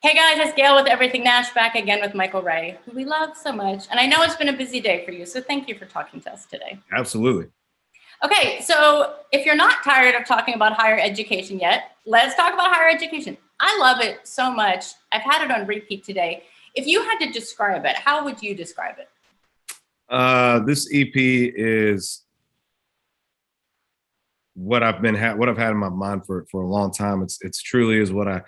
Hey guys, it's Gail with Everything Nash, back again with Michael Ray, who we love so much. And I know it's been a busy day for you, so thank you for talking to us today. Absolutely. Okay, so if you're not tired of talking about higher education yet, let's talk about higher education. I love it so much. I've had it on repeat today. If you had to describe it, how would you describe it? This EP is what I've had in my mind for a long time. It's truly is what I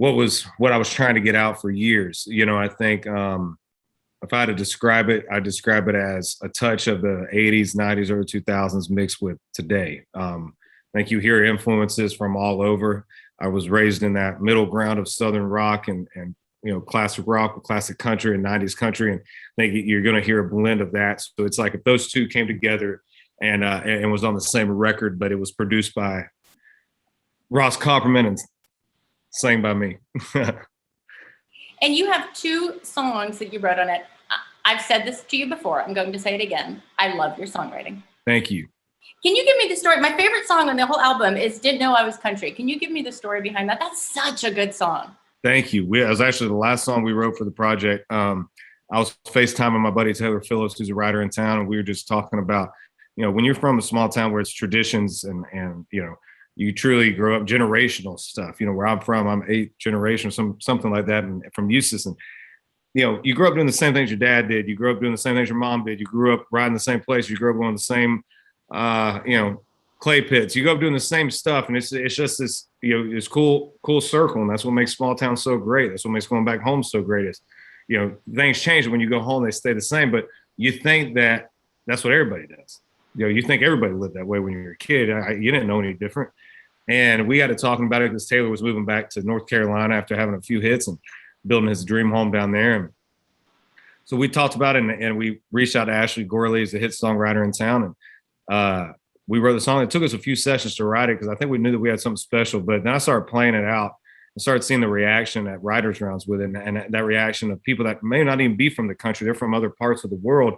was trying to get out for years. You know, I think if I had to describe it, I describe it as a touch of the 80s, 90s, early 2000s mixed with today. I think you hear influences from all over. I was raised in that middle ground of Southern rock and classic rock, classic country, and 90s country, and I think you're going to hear a blend of that. So it's like if those two came together and was on the same record, but it was produced by Ross Copperman and sang by me. And you have two songs that you wrote on it. I've said this to you before. I'm going to say it again. I love your songwriting. Thank you. Can you give me the story? My favorite song on the whole album is Didn't Know I Was Country. Can you give me the story behind that? That's such a good song. Thank you. It was actually the last song we wrote for the project. I was FaceTiming my buddy Taylor Phillips, who's a writer in town, and we were just talking about, when you're from a small town where it's traditions and you truly grow up generational stuff. Where I'm from, I'm 8th generation, something like that, and from Eustis. And you grew up doing the same things your dad did. You grew up doing the same things your mom did. You grew up riding the same place. You grew up going to the same, clay pits. You grew up doing the same stuff, and it's just this, this cool circle, and that's what makes small towns so great. That's what makes going back home so great. Is things change when you go home; they stay the same. But you think that that's what everybody does. You think everybody lived that way when you were a kid. You didn't know any different. And we got to talking about it because Taylor was moving back to North Carolina after having a few hits and building his dream home down there. And so we talked about it, and we reached out to Ashley Gorley, as a hit songwriter in town, and we wrote the song. It took us a few sessions to write it because I think we knew that we had something special. But then I started playing it out and started seeing the reaction at writers' rounds with it, and that reaction of people that may not even be from the country. They're from other parts of the world,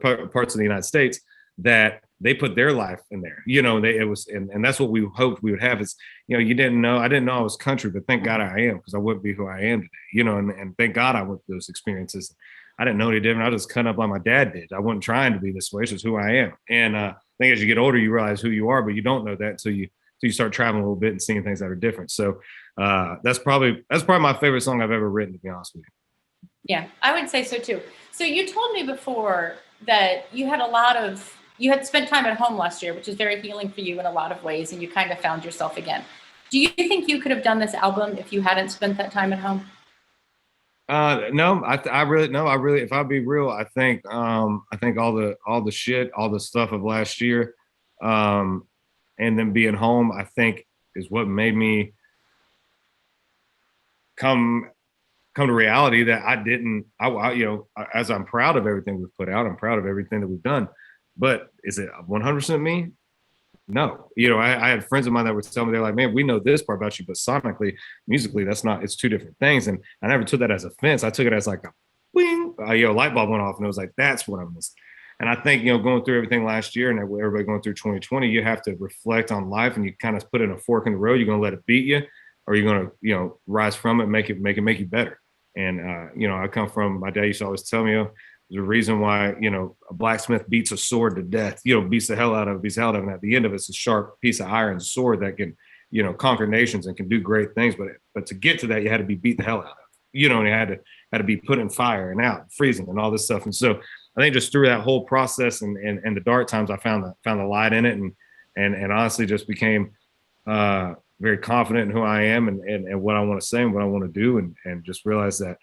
parts of the United States, that they put their life in there. And that's what we hoped we would have is, I didn't know I was country, but thank God I am, because I wouldn't be who I am today, and thank God I went through those experiences. I didn't know any different. I was just cut up like my dad did. I wasn't trying to be this way. It's just who I am. And I think as you get older, you realize who you are, but you don't know that until you start traveling a little bit and seeing things that are different. So that's probably my favorite song I've ever written, to be honest with you. Yeah, I would say so too. So you told me before that you had spent time at home last year, which is very healing for you in a lot of ways, and you kind of found yourself again. Do you think you could have done this album if you hadn't spent that time at home? No, I really, if I'd be real, I think all the shit, all the stuff of last year, and then being home, I think is what made me come to reality that as I'm proud of everything we've put out, I'm proud of everything that we've done, but is it 100% me? No. I had friends of mine that were telling me, they're like, man, we know this part about you, but sonically, musically, it's two different things. And I never took that as offense. I took it as like a bing, light bulb went off, and it was like, that's what I'm missing. And I think, going through everything last year and everybody going through 2020, you have to reflect on life, and you kind of put in a fork in the road. You're going to let it beat you, or you're going to, rise from it, make you better. And, I come from, my dad used to always tell me, there's a reason why, a blacksmith beats a sword to death, beats the hell out of it. And at the end of it's a sharp piece of iron sword that can, conquer nations and can do great things. But to get to that, you had to be beat the hell out of it, and you had to be put in fire and out, freezing and all this stuff. And so I think just through that whole process and the dark times, I found the light in it, and honestly just became very confident in who I am and what I want to say and what I want to do. And just realized that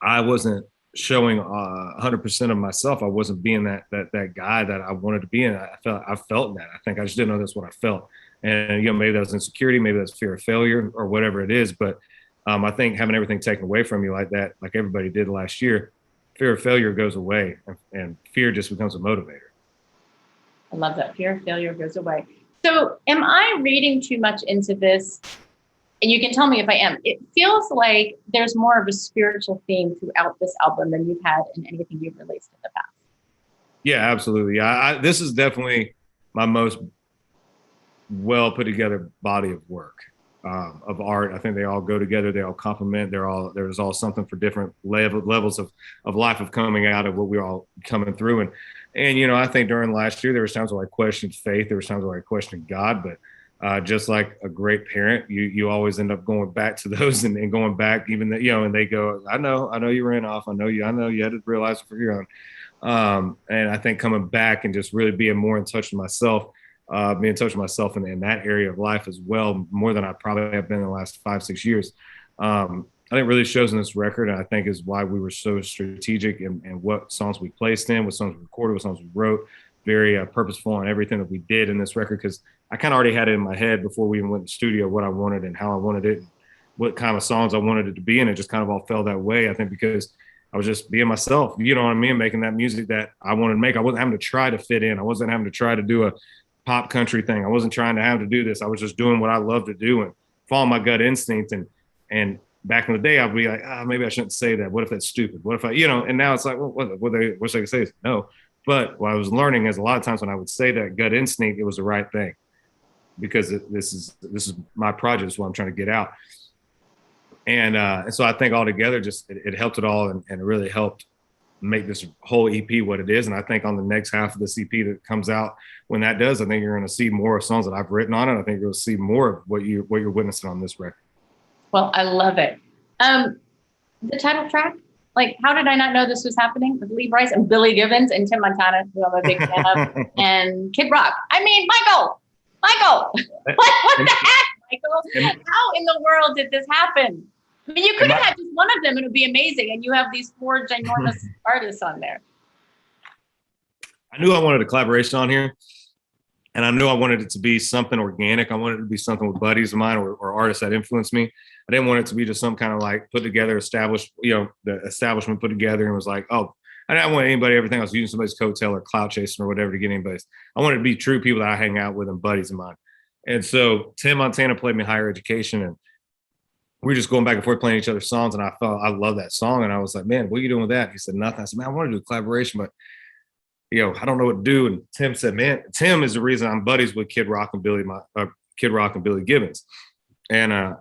I wasn't showing 100% of myself. I wasn't being that guy that I wanted to be. And I felt that. I think I just didn't know that's what I felt. And, maybe that was insecurity, maybe that's fear of failure or whatever it is. But I think having everything taken away from you like that, like everybody did last year, fear of failure goes away and fear just becomes a motivator. I love that. Fear of failure goes away. So am I reading too much into this? And you can tell me if I am. It feels like there's more of a spiritual theme throughout this album than you've had in anything you've released in the past. Yeah, absolutely. This is definitely my most well put together body of work. of art. I think they all go together. They all complement. There's all something for different levels of life of coming out of what we're all coming through. And you know, I think during last year there was times where I questioned faith. There was times where I questioned God, but just like a great parent, you always end up going back to those and going back, even that, you know, and they go, I know you ran off. I know you had to realize it for your own. And I think coming back and just really being more in touch with myself, being in touch with myself in that area of life as well, more than I probably have been in the last 5-6 years. I think really shows in this record, and I think is why we were so strategic in what songs we placed in, what songs we recorded, what songs we wrote, very purposeful on everything that we did in this record, because I kind of already had it in my head before we even went to the studio, what I wanted and how I wanted it, and what kind of songs I wanted it to be, and it just kind of all fell that way, I think, because I was just being myself, you know what I mean, making that music that I wanted to make. I wasn't having to try to fit in. I wasn't having to try to do a pop country thing. I wasn't trying to have to do this. I was just doing what I love to do and following my gut instinct. And back in the day, I'd be like, maybe I shouldn't say that. What if that's stupid? What if I, you know, and now it's like, well, what they say is no. But what I was learning is a lot of times when I would say that gut instinct, it was the right thing, because this is my project, is what I'm trying to get out. And so I think altogether, just it helped it all, and it really helped make this whole EP what it is. And I think on the next half of this EP that comes out, when that does, I think you're going to see more songs that I've written on it. I think you'll see more of what you're witnessing on this record. Well, I love it. The title track, like, how did I not know this was happening with Lee Brice and Billy Gibbons and Tim Montana, who I'm a big fan of, and Kid Rock? I mean, Michael, what the heck, Michael? How in the world did this happen? I mean, you could have had just one of them and it would be amazing. And you have these 4 ginormous artists on there. I knew I wanted a collaboration on here. And I knew I wanted it to be something organic. I wanted it to be something with buddies of mine or artists that influenced me. I didn't want it to be just some kind of like put together, established, you know, the establishment put together and was like, oh, I didn't want anybody, everything I was using somebody's coattail or clout chasing or whatever to get anybody's. I wanted to be true people that I hang out with and buddies of mine. And so Tim Montana played me Higher Education, and we were just going back and forth playing each other's songs, and I felt I love that song, and I was like, man, what are you doing with that? He said nothing. I said, man, I want to do a collaboration, but you know, I don't know what to do. And Tim said, man, Tim is the reason I'm buddies with Kid Rock and Billy Gibbons, and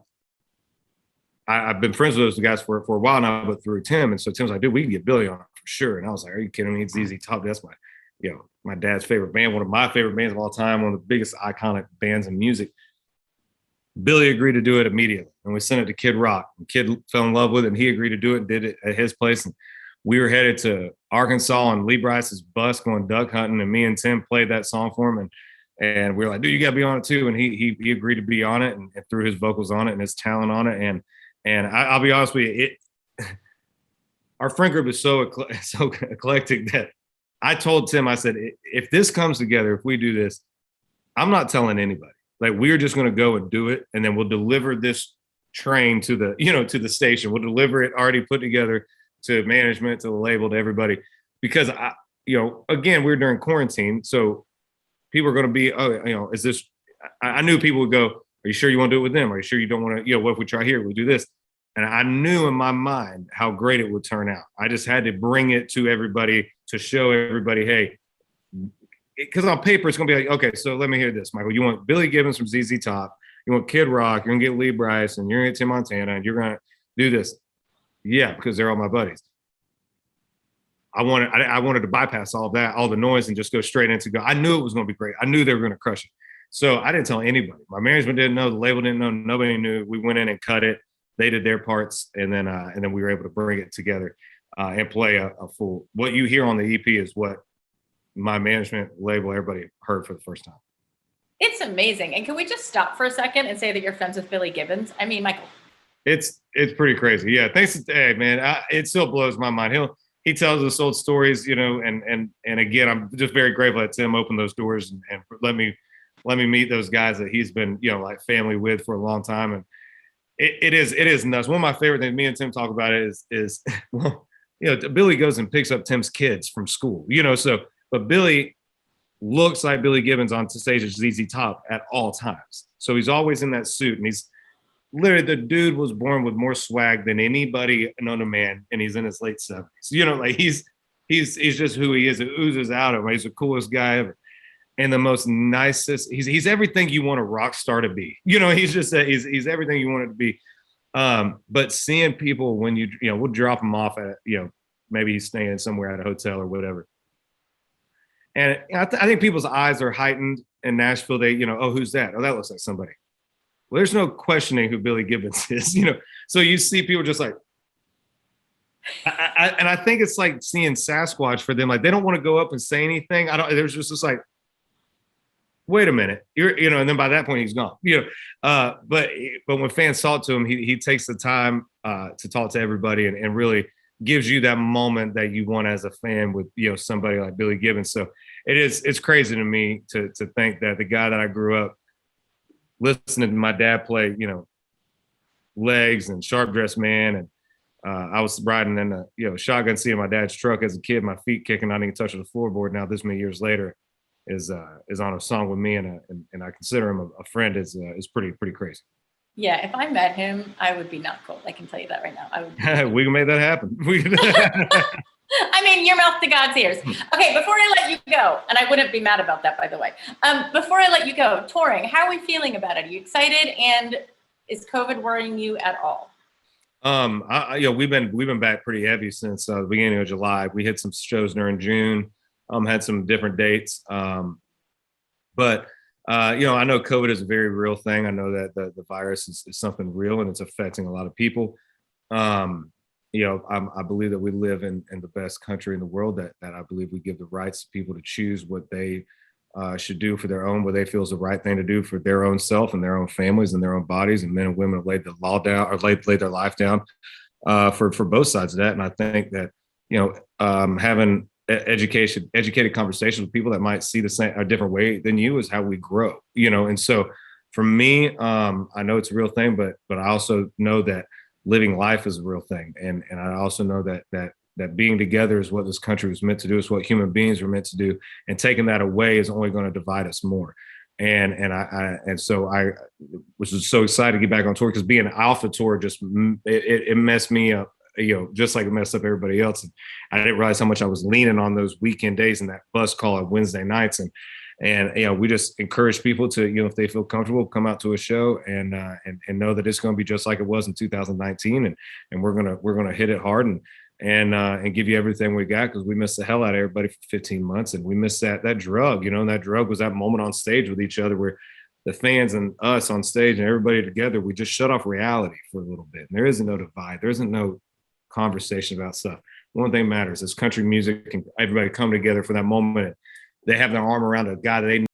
I've been friends with those guys for a while now, but through Tim. And so Tim's like, dude, we can get Billy on it for sure. And I was like, are you kidding me? It's ZZ Top. That's my dad's favorite band, one of my favorite bands of all time, one of the biggest iconic bands in music. Billy agreed to do it immediately, and we sent it to Kid Rock. And Kid fell in love with it, and he agreed to do it and did it at his place. And we were headed to Arkansas on Lee Brice's bus going duck hunting, and me and Tim played that song for him. And we were like, dude, you got to be on it too. And he agreed to be on it and threw his vocals on it and his talent on it. And I'll be honest with you, our friend group is so eclectic that I told Tim, I said, if this comes together, if we do this, I'm not telling anybody. Like, we're just going to go and do it. And then we'll deliver this train to the station. We'll deliver it already put together to management, to the label, to everybody. Because again, we're during quarantine. So people are going to be, is this, I knew people would go, are you sure you want to do it with them? Are you sure you don't want to, what if we try here? We'll do this. And I knew in my mind how great it would turn out. I just had to bring it to everybody to show everybody, hey, because on paper, it's going to be like, okay, so let me hear this, Michael. You want Billy Gibbons from ZZ Top. You want Kid Rock. You're going to get Lee Brice, and you're going to get Tim Montana, and you're going to do this. Yeah, because they're all my buddies. I wanted to bypass all of that, all the noise, and just go straight into go. I knew it was going to be great. I knew they were going to crush it. So I didn't tell anybody. My management didn't know. The label didn't know. Nobody knew. We went in and cut it. They did their parts, and then we were able to bring it together and play a full. What you hear on the EP is what my management, label, everybody heard for the first time. It's amazing. And can we just stop for a second and say that you're friends with Billy Gibbons? I mean, Michael. It's pretty crazy. Yeah, thanks. Hey, man, it still blows my mind. He tells us old stories, and again, I'm just very grateful that Tim opened those doors and let me meet those guys that he's been, like family with for a long time. And it is nuts. One of my favorite things, me and Tim talk about it is well, Billy goes and picks up Tim's kids from school, but Billy looks like Billy Gibbons on stage at ZZ Top at all times. So he's always in that suit, and he's literally, the dude was born with more swag than anybody known to man, and he's in his late 70s. Like he's just who he is. It oozes out of him. He's the coolest guy ever. and the most nicest. He's everything you want a rock star to be. You know, he's just he's everything you want it to be. But seeing people when you know, we'll drop him off at, you know, maybe he's staying somewhere at a hotel or whatever. And I think people's eyes are heightened in Nashville. They, you know, oh, who's that? Oh, that looks like somebody. Well, there's no questioning who Billy Gibbons is, you know. So you see people just like, and I think it's like seeing Sasquatch for them. Like they don't want to go up and say anything. I don't. There's just this like, wait a minute, you know. And then by that point he's gone. You know, but when fans talk to him, he takes the time to talk to everybody and really gives you that moment that you want as a fan with, you know, somebody like Billy Gibbons. So it's crazy to me to think that the guy that I grew up listening to my dad play, you know, Legs and Sharp Dressed Man, and I was riding in a, you know, shotgun seat in my dad's truck as a kid, my feet kicking, not even touching the floorboard. Now this many years later is on a song with me, and I consider him a friend. Is pretty crazy. Yeah, if I met him, I would be not cold. I can tell you that right now. I would. We can make that happen. I mean, your mouth to God's ears. Okay, before I let you go, and I wouldn't be mad about that, by the way. Before I let you go, touring, how are we feeling about it? Are you excited? And is COVID worrying you at all? You know, we've been back pretty heavy since the beginning of July. We hit some shows during June. Had some different dates. But you know, I know COVID is a very real thing. I know that the virus is something real and it's affecting a lot of people. You know, I believe that we live in the best country in the world, that I believe we give the rights to people to choose what they should do for their own, what they feel is the right thing to do for their own self and their own families and their own bodies. And men and women have laid the law down, or laid their life down for both sides of that. And I think that, you know, having educated conversations with people that might see the same, a different way than you, is how we grow, you know. And so for me, I know it's a real thing, but I also know that living life is a real thing. And I also know that being together is what this country was meant to do. It's what human beings were meant to do. And taking that away is only going to divide us more. And so I was just so excited to get back on tour, because being off the tour just, it messed me up, you know, just like it messed up everybody else. And I didn't realize how much I was leaning on those weekend days and that bus call on Wednesday nights. And you know, we just encourage people to, you know, if they feel comfortable, come out to a show and know that it's going to be just like it was in 2019. And we're gonna hit it hard and give you everything we got, because we missed the hell out of everybody for 15 months, and we missed that drug, you know. And that drug was that moment on stage with each other, where the fans and us on stage and everybody together, we just shut off reality for a little bit. And there isn't no divide. There isn't no conversation about stuff. One thing matters is country music, and everybody come together for that moment. They have their arm around a guy that they